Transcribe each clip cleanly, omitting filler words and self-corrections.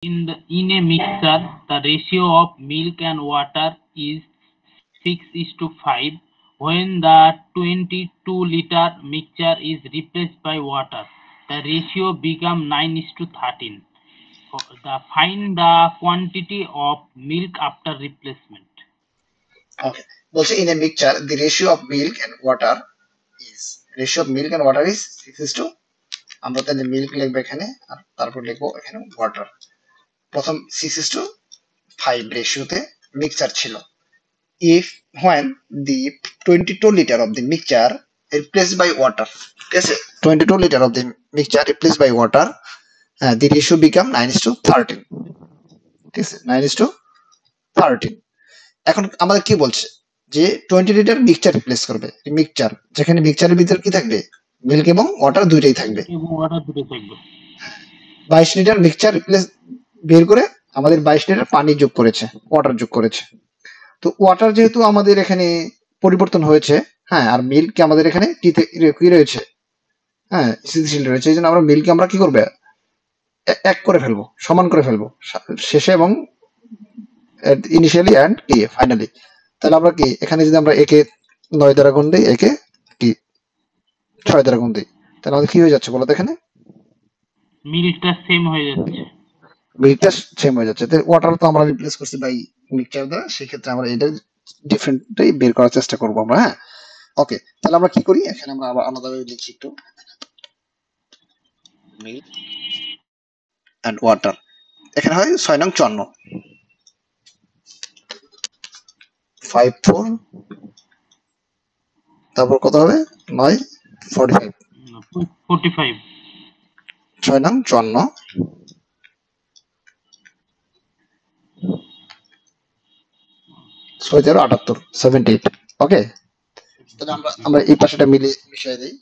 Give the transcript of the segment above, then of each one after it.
In a mixture, the ratio of milk and water is 6:5. When the 22-liter mixture is replaced by water, the ratio becomes 9:13. Find the quantity of milk after replacement. Okay. বলছে in a mixture the ratio of milk and water is 6:, আমরা তাহলে milk লিখবো এখানে আর তারপর লিখবো এখানে water. প্রথম 6:5 রেশিওতে mixture ছিল। if when the 22 liter of the mixture replaced by water, ঠিক আছে, 22 liter of the mixture replaced by water, the ratio become 9:13, ঠিক আছে, 9:13। এখন আমাদের কি বলছে যে 20 লিটার মিক্সচার রিপ্লেস করবে, মিক্সচার যেখানে মিক্সচারের ভিতর কি থাকবে, মিল্ক এবং ওয়াটার দুইটাই থাকবে। 22 লিটার মিক্সচার রিপ্লেস বের করে আমাদের 22 লিটার পানি যোগ করেছে, ওয়াটার যোগ করেছে। তো ওয়াটার যেহেতু আমাদের এখানে পরিবর্তন হয়েছে, হ্যাঁ, আর মিল্ক আমাদের এখানে কি রয়েছে, হ্যাঁ, স্থিতিশীল রয়েছে, এই জন্য আমরা মিল্ক আমরা কি করবে, এক করে ফেলবো, সমান করে ফেলবো শেষে এবং ইনিশিয়ালি এন্ড কি ফাইনালি। তাহলে আমরা কি এখানে যদি আমরা একে 9 দ্বারা গুণ দিই, একে কি 6 দ্বারা গুণ দিই, তাহলে আমাদের কি হয়ে যাচ্ছে বলো তো, এখানে মিল্কটা সেম হয়ে যাচ্ছে, মিল্কটা সেম হয়ে যাচ্ছে। তাহলে ওয়াটার তো আমরা রিপ্লেস করছি বাই মিক্সচার দ্বারা, সেক্ষেত্রে আমরা এটা ডিফারেন্টটাই বের করার চেষ্টা করবো আমরা, হ্যাঁ। ওকে, তাহলে আমরা কি করি, এখানে আমরা আবার আলাদাভাবে লিখছি একটু, মিল্ক এন্ড ওয়াটার, এখানে হয় 6 নং 54, 54, তারপর কত হবে 9 45, 6 নং 54, 6 13 78, 78। ওকে, তাহলে আমরা এই পাশেটা মিশিয়ে দেই,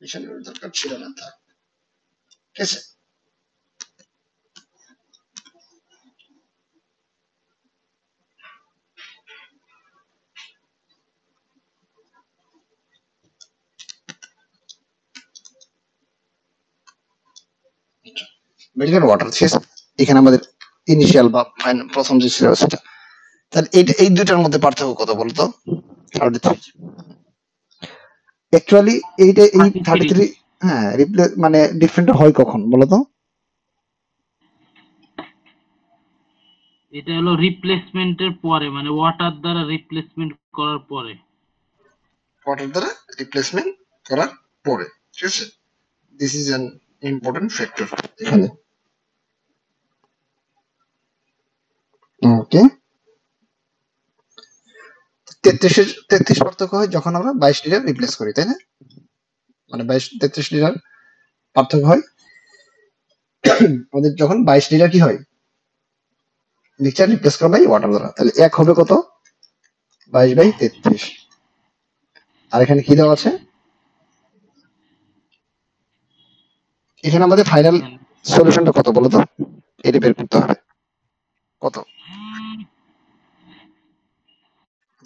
মিশানোর দরকার ছিল না, ঠিক আছে। মিল্ক এন্ড ওয়াটার, ঠিক আছে, এখানে আমাদের ইনিশিয়াল বা প্রথম যে ছিল সেটা। তাহলে এই দুটার মধ্যে পার্থক্য কত বলতো, 33। অ্যাকচুয়ালি এই 33, হ্যাঁ, রিপ্লেস মানে ডিফারেন্ট হয় কখন বলতো, এটা হলো রিপ্লেসমেন্টের পরে, মানে ওয়াটার দ্বারা রিপ্লেসমেন্ট করার পরে, ওয়াটার দ্বারা রিপ্লেসমেন্ট করার পরে, ঠিক আছে। This is an important factor এখানে। ওকে, 33 পার্থক্য হয় যখন আমরা 22 লিটার রিপ্লেস করি, তাই না, মানে 33 লিটার পার্থক্য হয় আমাদের যখন 22 লিটার কি হয়, মিক্সচার রিপ্লেস করা বাই ওয়াটার দ্বারা। তাহলে এক হবে কত, 22/33, আর এখানে কি দেওয়া আছে, এখানে আমাদের ফাইনাল সলিউশনটা কত বলো তো, এটা বের করতে হবে, কত,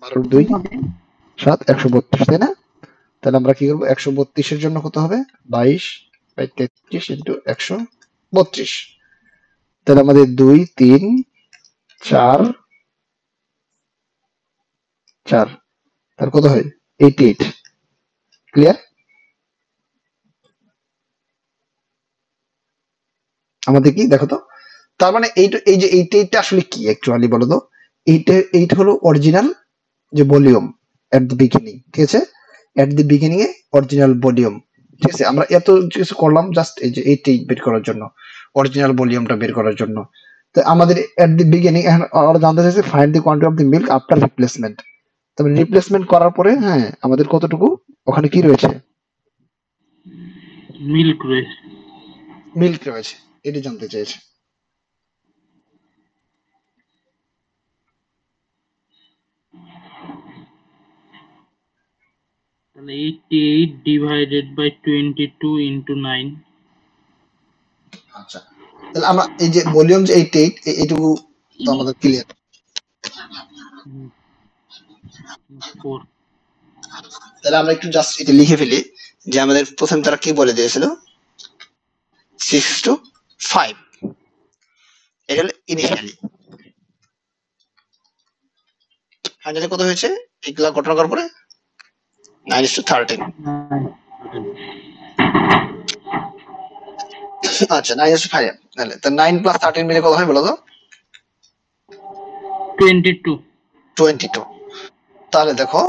12 2 7 132, তাই না। তাহলে আমরা কি করবো, 132 এর জন্য কত হবে, 22/33 ইন্টু 132। তাহলে আমাদের 2 3 4 4, তাহলে কত হয় 88। ক্লিয়ার, আমাদের কি দেখো তো, তার মানে এই যে 88টা আসলে কি অ্যাকচুয়ালি বলো তো, এইটা হলো অরিজিনাল যে ভলিউম এট দি বিগিনিং, ঠিক আছে, এট দি বিগিনিং এ অরিজিনাল ভলিউম, ঠিক আছে। আমরা এত কিছু করলাম জাস্ট এই যে 88 বের করার জন্য, অরিজিনাল ভলিউমটা বের করার জন্য। তো আমাদের এট দি বিগিনিং আমরা জানতে চাইছি find the quantity of the milk after replacement. তবে রিপ্লেসমেন্ট করার পরে, হ্যাঁ, আমাদের কতটুকু ওখানে কি রয়েছে, মিল্ক রয়েছে, এটা জানতে চাইছে। তাহলে 88 ডিভাইডেড বাই 22 ইনটু 9। আচ্ছা, তাহলে আমরা এই যে ভলিউম যে 88, এইটুকু তো আমাদের ক্লিয়ার। তাহলে আমরা একটু জাস্ট এটা লিখে ফেলি যে আমাদের প্রথম তারা কি বলে দিয়েছিল, 6:5 এটা হলো ইনিশিয়ালি। ফাইনালি কত হয়েছে এগুলা ঘটনা করার পরে 9:13। আচ্ছা 9:5 তাহলে তো 9 + 13 মিলে কত হয় বলো তো? 22। তাহলে দেখো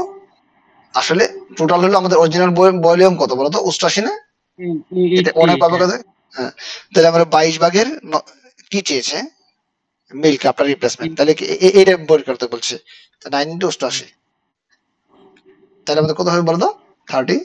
আসলে টোটাল হলো আমাদের অরিজিনাল ভলিউম কত বলো তো? 88 না? এটা অনেক পাবে কত? হ্যাঁ, তাহলে আমরা 22 ভাগের কি চেয়েছে মিল্ক আপনার রিপ্লেসমেন্ট, তাহলে এটা বের করতে বলছে। 9 × 88 তাহলে আমাদের কত হবে বলো তো? 36।